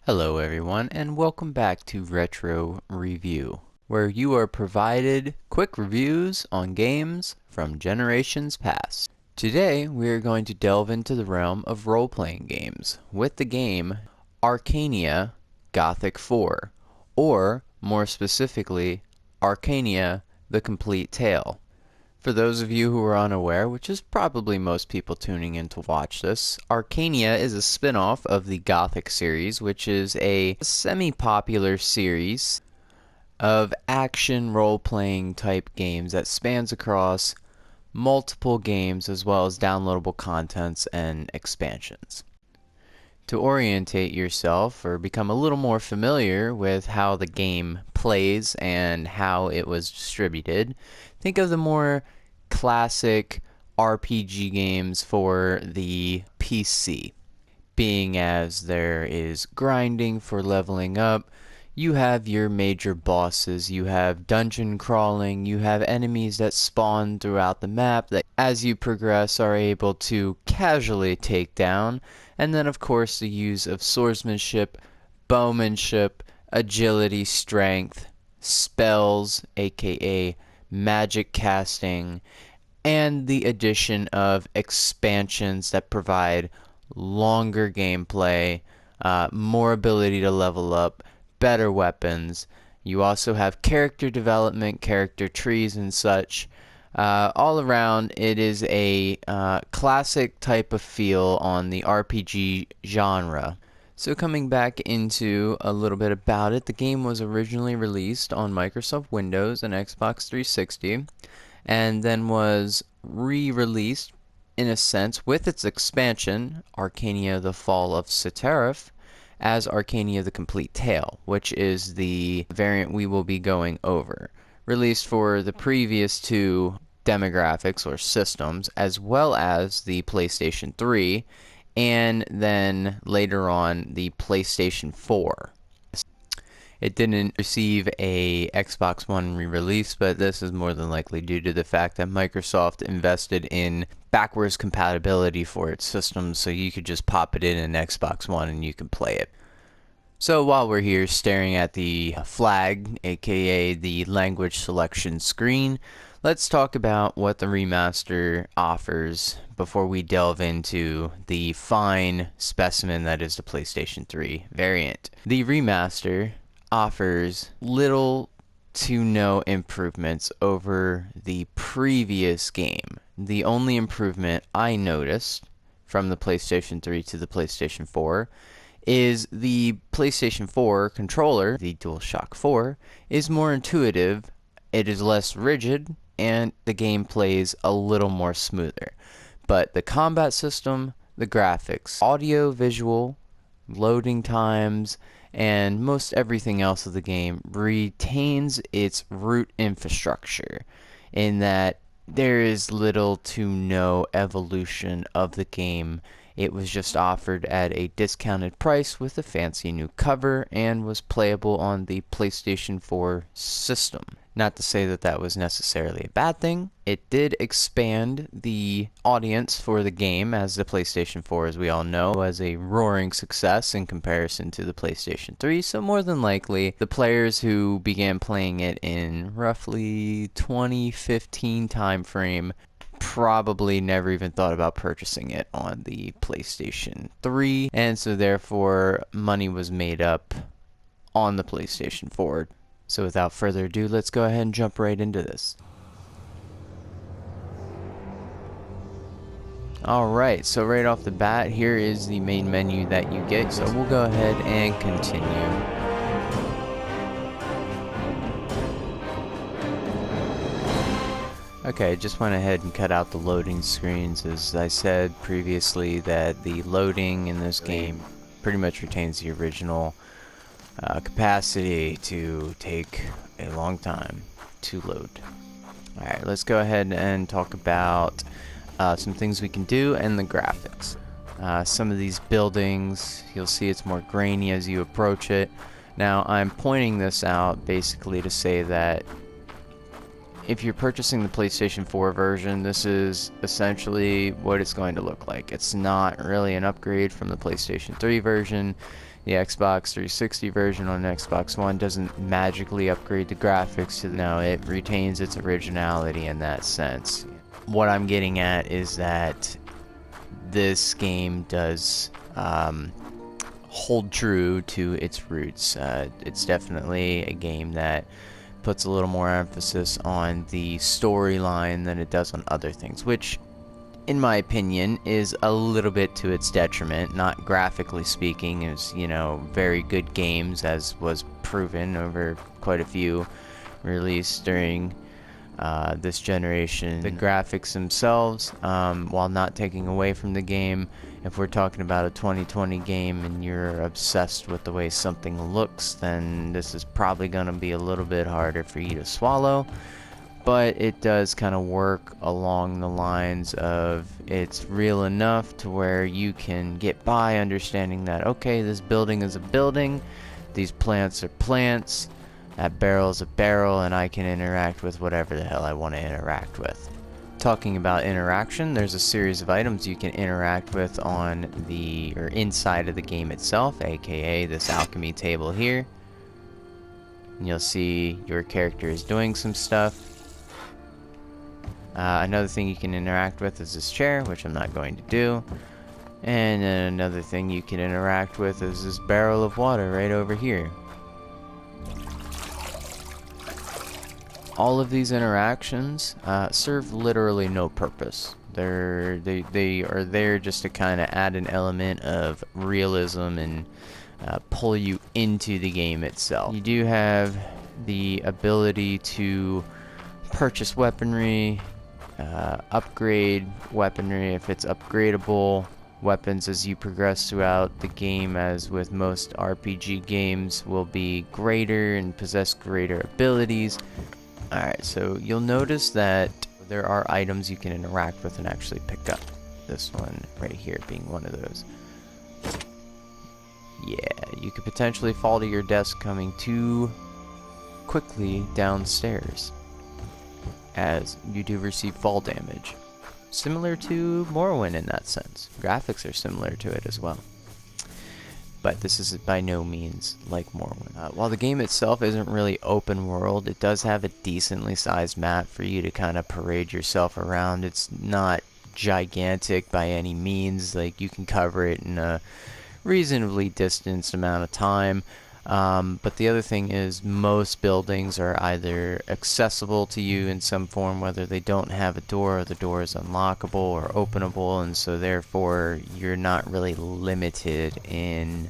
Hello everyone, and welcome back to Retro Review, where you are provided quick reviews on games from generations past. Today we are going to delve into the realm of role-playing games with the game Arcania Gothic 4, or more specifically, Arcania the Complete Tale. For those of you who are unaware, which is probably most people tuning in to watch this, Arcania is a spin-off of the Gothic series, which is a semi-popular series of action role-playing type games that spans across multiple games as well as downloadable contents and expansions. To orientate yourself or become a little more familiar with how the game plays and how it was distributed, think of the more classic RPG games for the PC, being as there is grinding for leveling up. You have your major bosses, you have dungeon crawling, you have enemies that spawn throughout the map that as you progress are able to casually take down, and then of course the use of swordsmanship, bowmanship, agility, strength, spells, aka magic casting, and the addition of expansions that provide longer gameplay, more ability to level up, better weapons. You also have character development, character trees and such. All around, it is a classic type of feel on the RPG genre. So coming back into a little bit about it, the game was originally released on Microsoft Windows and Xbox 360, and then was re-released in a sense with its expansion, Arcania the Fall of Setarrif, as Arcania the Complete Tale, which is the variant we will be going over. Released for the previous two demographics or systems, as well as the PlayStation 3, and then later on the PlayStation 4. It didn't receive a Xbox One re-release, but this is more than likely due to the fact that Microsoft invested in backwards compatibility for its systems, so you could just pop it in an Xbox One and you can play it. So while we're here staring at the flag, aka the language selection screen, let's talk about what the remaster offers before we delve into the fine specimen that is the PlayStation 3 variant. The remaster offers little to no improvements over the previous game. The only improvement I noticed from the PlayStation 3 to the PlayStation 4 is the PlayStation 4 controller, the DualShock 4, is more intuitive, it is less rigid, and the game plays a little more smoother. But the combat system, the graphics, audio, visual, loading times, and most everything else of the game retains its root infrastructure in that there is little to no evolution of the game. It was just offered at a discounted price with a fancy new cover and was playable on the PlayStation 4 system. Not to say that that was necessarily a bad thing. It did expand the audience for the game, as the PlayStation 4, as we all know, was a roaring success in comparison to the PlayStation 3, so more than likely, the players who began playing it in roughly 2015 timeframe probably never even thought about purchasing it on the PlayStation 3, and so therefore money was made up on the PlayStation 4. So without further ado, let's go ahead and jump right into this. Alright, so right off the bat, here is the main menu that you get, so we'll go ahead and continue. Okay, just went ahead and cut out the loading screens. As I said previously, that the loading in this game pretty much retains the original capacity to take a long time to load. Alright, let's go ahead and talk about some things we can do and the graphics. Some of these buildings, you'll see it's more grainy as you approach it. Now, I'm pointing this out basically to say that if you're purchasing the PlayStation 4 version, this is essentially what it's going to look like. It's not really an upgrade from the PlayStation 3 version. The Xbox 360 version on Xbox One doesn't magically upgrade the graphics to no, it retains its originality in that sense. What I'm getting at is that this game does hold true to its roots. It's definitely a game that puts a little more emphasis on the storyline than it does on other things, which in my opinion is a little bit to its detriment. Not graphically speaking, is, you know, very good games, as was proven over quite a few released during this generation. The graphics themselves, while not taking away from the game, if we're talking about a 2020 game and you're obsessed with the way something looks, then this is probably going to be a little bit harder for you to swallow. But it does kind of work along the lines of it's real enough to where you can get by understanding that, okay, this building is a building, these plants are plants, that barrel is a barrel, and I can interact with whatever the hell I want to interact with. Talking about interaction, there's a series of items you can interact with on the, or inside of the game itself, aka this alchemy table here. And you'll see your character is doing some stuff. Another thing you can interact with is this chair, which I'm not going to do. And then another thing you can interact with is this barrel of water right over here. All of these interactions serve literally no purpose. They are there just to kind of add an element of realism and pull you into the game itself. You do have the ability to purchase weaponry, upgrade weaponry if it's upgradable. Weapons as you progress throughout the game, as with most RPG games, will be greater and possess greater abilities. Alright, so you'll notice that there are items you can interact with and actually pick up. This one right here being one of those. Yeah, you could potentially fall to your death coming too quickly downstairs, as you do receive fall damage. Similar to Morrowind in that sense. Graphics are similar to it as well. But this is by no means like Morrowind. While the game itself isn't really open world, it does have a decently sized map for you to kind of parade yourself around. It's not gigantic by any means. Like, you can cover it in a reasonably distanced amount of time. But the other thing is, most buildings are either accessible to you in some form, whether they don't have a door or the door is unlockable or openable, and so therefore you're not really limited in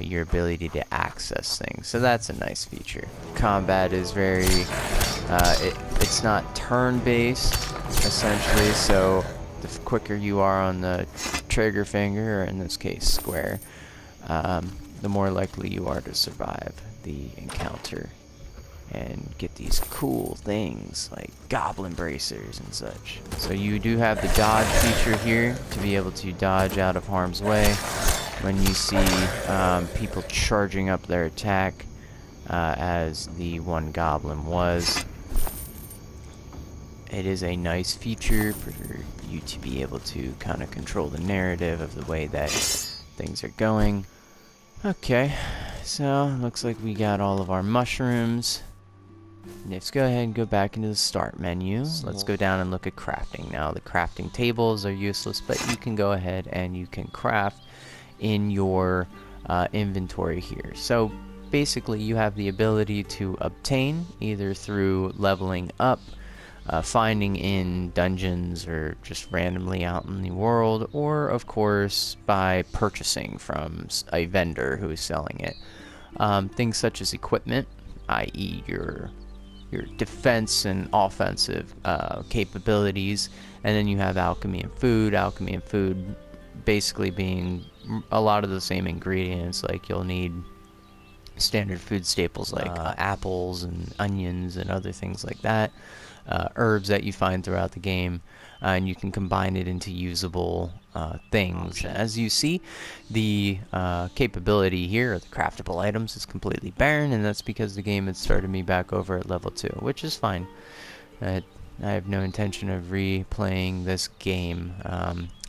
your ability to access things. So that's a nice feature. Combat is very, it's not turn-based, essentially, so the quicker you are on the trigger finger, or in this case square, the more likely you are to survive the encounter and get these cool things like goblin bracers and such. So you do have the dodge feature here to be able to dodge out of harm's way when you see people charging up their attack, as the one goblin was. It is a nice feature for you to be able to kind of control the narrative of the way that things are going. Okay, so looks like we got all of our mushrooms. Let's go ahead and go back into the start menu. Let's go down and look at crafting. Now, the crafting tables are useless, but you can go ahead and you can craft in your inventory here. So basically you have the ability to obtain either through leveling up, finding in dungeons, or just randomly out in the world, or of course by purchasing from a vendor who is selling it. Things such as equipment, i.e. your defense and offensive capabilities, and then you have alchemy and food. Alchemy and food basically being a lot of the same ingredients. Like, you'll need standard food staples like apples and onions and other things like that. Herbs that you find throughout the game, and you can combine it into usable things. As you see, the capability here, or the craftable items, is completely barren, and that's because the game had started me back over at level 2, which is fine. I have no intention of replaying this game.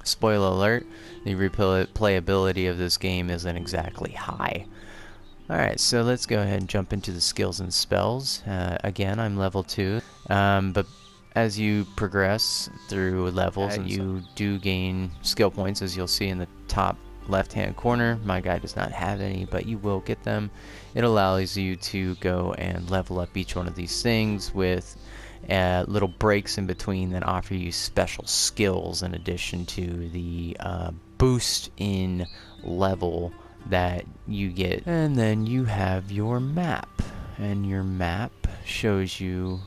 Spoiler alert, the replayability of this game isn't exactly high. Alright, so let's go ahead and jump into the skills and spells. Again, I'm level 2, but as you progress through levels, you do gain skill points, as you'll see in the top left-hand corner. My guy does not have any, but you will get them. It allows you to go and level up each one of these things with little breaks in between that offer you special skills in addition to the boost in level that you get. And then you have your map, and your map shows you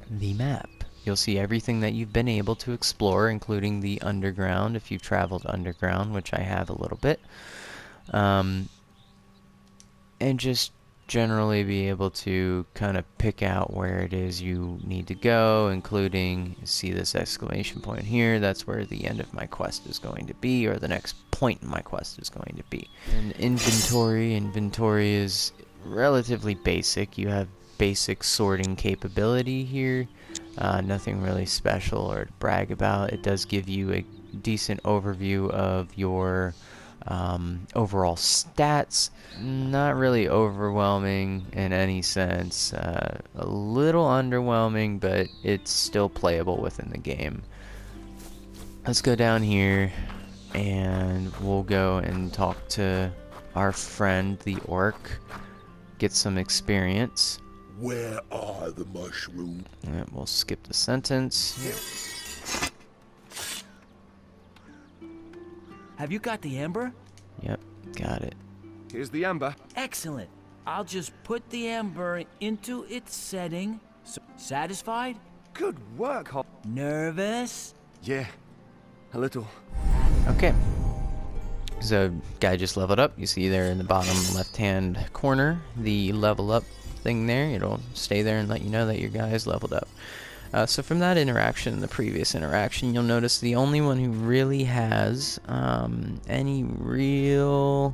the map. You'll see everything that you've been able to explore, including the underground if you've traveled underground, which I have a little bit, and just generally be able to kind of pick out where it is you need to go, including, see this exclamation point here, that's where the end of my quest is going to be, or the next point in my quest is going to be. And inventory is relatively basic. You have basic sorting capability here, nothing really special or to brag about. It does give you a decent overview of your overall stats. Not really overwhelming in any sense, a little underwhelming, but it's still playable within the game. Let's go down here and we'll go and talk to our friend the orc, get some experience. Where are the mushrooms? And we'll skip the sentence. Have you got the amber? Yep, got it. Here's the amber. Excellent. I'll just put the amber into its setting. Satisfied? Good work, Hop. Nervous? Yeah, a little. Okay. So, guy just leveled up. You see there in the bottom left-hand corner, the level up thing there. It'll stay there and let you know that your guy is leveled up. So from that interaction, the previous interaction, you'll notice the only one who really has any real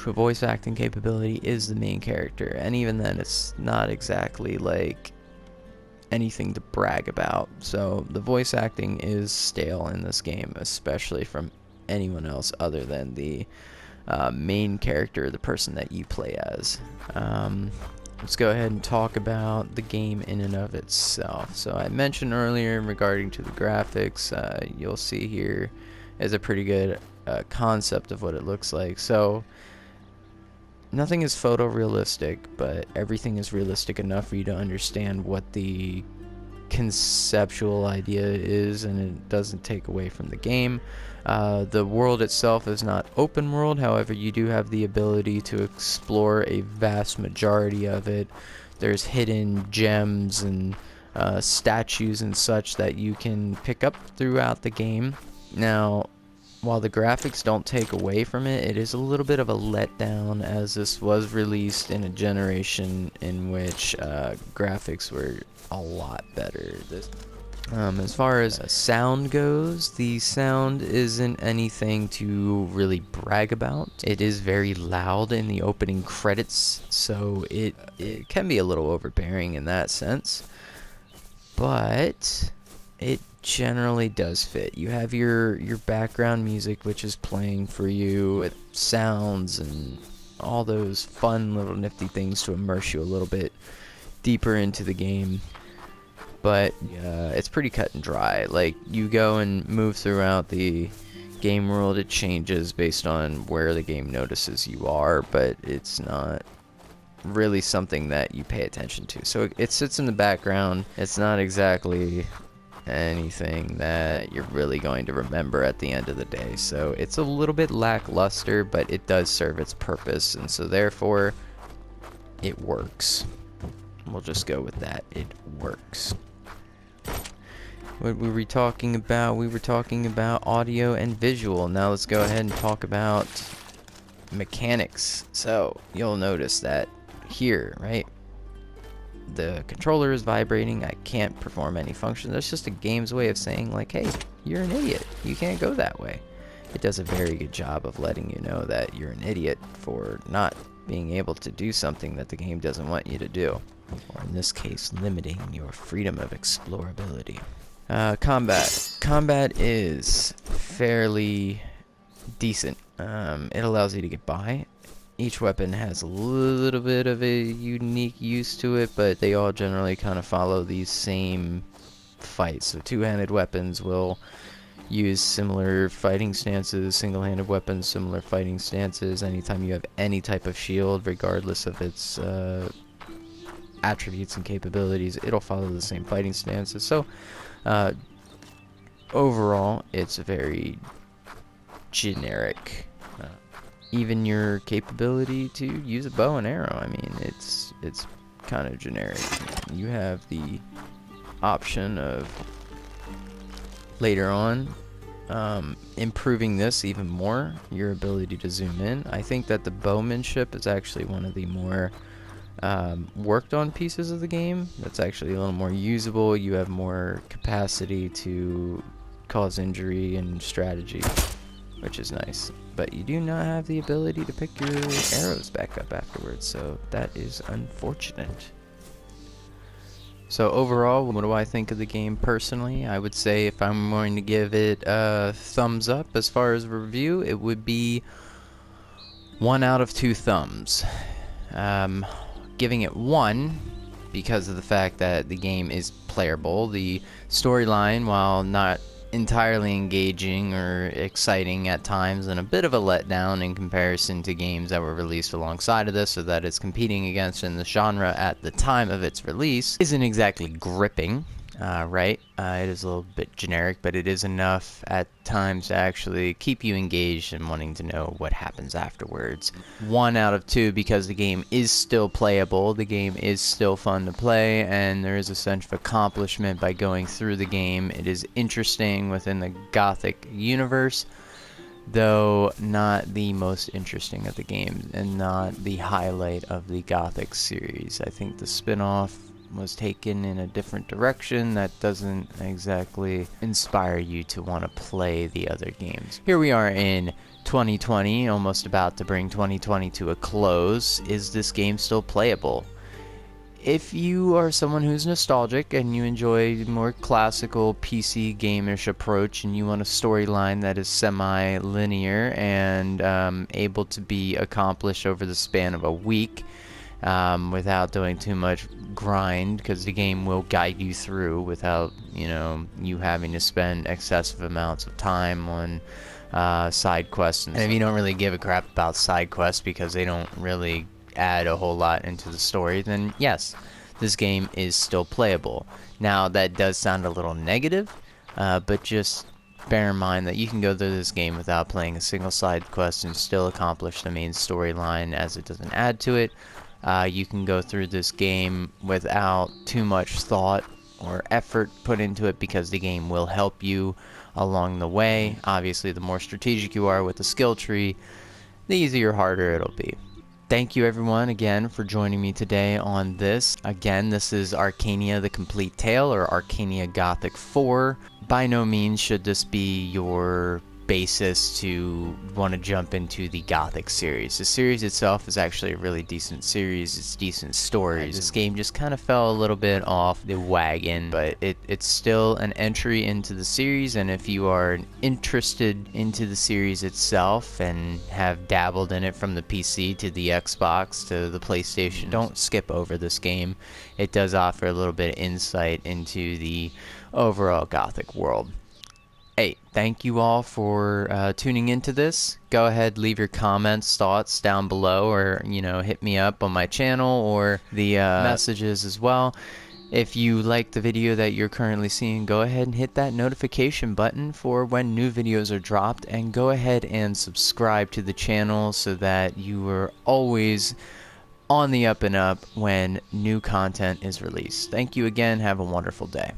voice acting capability is the main character, and even then it's not exactly like anything to brag about. So the voice acting is stale in this game, especially from anyone else other than the main character, the person that you play as. Let's go ahead and talk about the game in and of itself. So I mentioned earlier regarding to the graphics, you'll see here is a pretty good concept of what it looks like. So nothing is photorealistic, but everything is realistic enough for you to understand what the conceptual idea is, and it doesn't take away from the game. The world itself is not open world, however you do have the ability to explore a vast majority of it. There's hidden gems and statues and such that you can pick up throughout the game. Now, while the graphics don't take away from it, it is a little bit of a letdown, as this was released in a generation in which graphics were a lot better. As far as sound goes, the sound isn't anything to really brag about. It is very loud in the opening credits, so it can be a little overbearing in that sense, but it generally does fit. You have your background music, which is playing for you with sounds and all those fun little nifty things to immerse you a little bit deeper into the game. But it's pretty cut and dry. Like, you go and move throughout the game world, it changes based on where the game notices you are, but it's not really something that you pay attention to. So it sits in the background. It's not exactly anything that you're really going to remember at the end of the day. So it's a little bit lackluster, but it does serve its purpose, and so therefore it works. We'll just go with that. It works. What were we talking about? We were talking about audio and visual. Now let's go ahead and talk about mechanics. So you'll notice that here, right? The controller is vibrating. I can't perform any function. That's just a game's way of saying, like, hey, you're an idiot. You can't go that way. It does a very good job of letting you know that you're an idiot for not being able to do something that the game doesn't want you to do. Or in this case, limiting your freedom of explorability. Combat. Combat is fairly decent. It allows you to get by. Each weapon has a little bit of a unique use to it, but they all generally kind of follow these same fights. So two-handed weapons will use similar fighting stances, single-handed weapons, similar fighting stances. Anytime you have any type of shield, regardless of its attributes and capabilities, it'll follow the same fighting stances. So overall, it's very generic. Even your capability to use a bow and arrow, I mean, it's kind of generic. You have the option of later on improving this even more, your ability to zoom in. I think that the bowmanship is actually one of the more worked on pieces of the game. That's actually a little more usable. You have more capacity to cause injury and strategy, which is nice. But you do not have the ability to pick your arrows back up afterwards, so that is unfortunate. So overall, what do I think of the game personally? I would say if I'm going to give it a thumbs up as far as review, it would be 1 out of 2 thumbs. Giving it 1 because of the fact that the game is playable. The storyline, while not entirely engaging or exciting at times, and a bit of a letdown in comparison to games that were released alongside of this or that it's competing against in the genre at the time of its release, isn't exactly gripping, right? It is a little bit generic, but it is enough at times to actually keep you engaged and wanting to know what happens afterwards. 1 out of 2 because the game is still playable, the game is still fun to play, and there is a sense of accomplishment by going through the game. It is interesting within the Gothic universe, though not the most interesting of the games and not the highlight of the Gothic series. I think the spin-off was taken in a different direction that doesn't exactly inspire you to want to play the other games. Here we are in 2020, almost about to bring 2020 to a close. Is this game still playable? If you are someone who's nostalgic and you enjoy a more classical PC gameish approach and you want a storyline that is semi-linear and able to be accomplished over the span of a week, without doing too much grind, because the game will guide you through without, you having to spend excessive amounts of time on side quests. And if you don't really give a crap about side quests because they don't really add a whole lot into the story, then yes, this game is still playable. Now, that does sound a little negative, but just bear in mind that you can go through this game without playing a single side quest and still accomplish the main storyline, as it doesn't add to it. You can go through this game without too much thought or effort put into it because the game will help you along the way. Obviously, the more strategic you are with the skill tree, the easier or harder it'll be. Thank you everyone again for joining me today on this. Again, this is Arcania the Complete Tale, or Arcania Gothic 4. By no means should this be your basis to want to jump into the Gothic series. The series itself is actually a really decent series. It's decent stories. This game just kind of fell a little bit off the wagon, but it's still an entry into the series, and if you are interested into the series itself and have dabbled in it from the PC to the Xbox to the PlayStation, don't skip over this game. It does offer a little bit of insight into the overall Gothic world. Hey, thank you all for tuning into this. Go ahead, leave your comments, thoughts down below, or hit me up on my channel or the messages as well. If you like the video that you're currently seeing, go ahead and hit that notification button for when new videos are dropped, and go ahead and subscribe to the channel so that you are always on the up and up when new content is released. Thank you again. Have a wonderful day.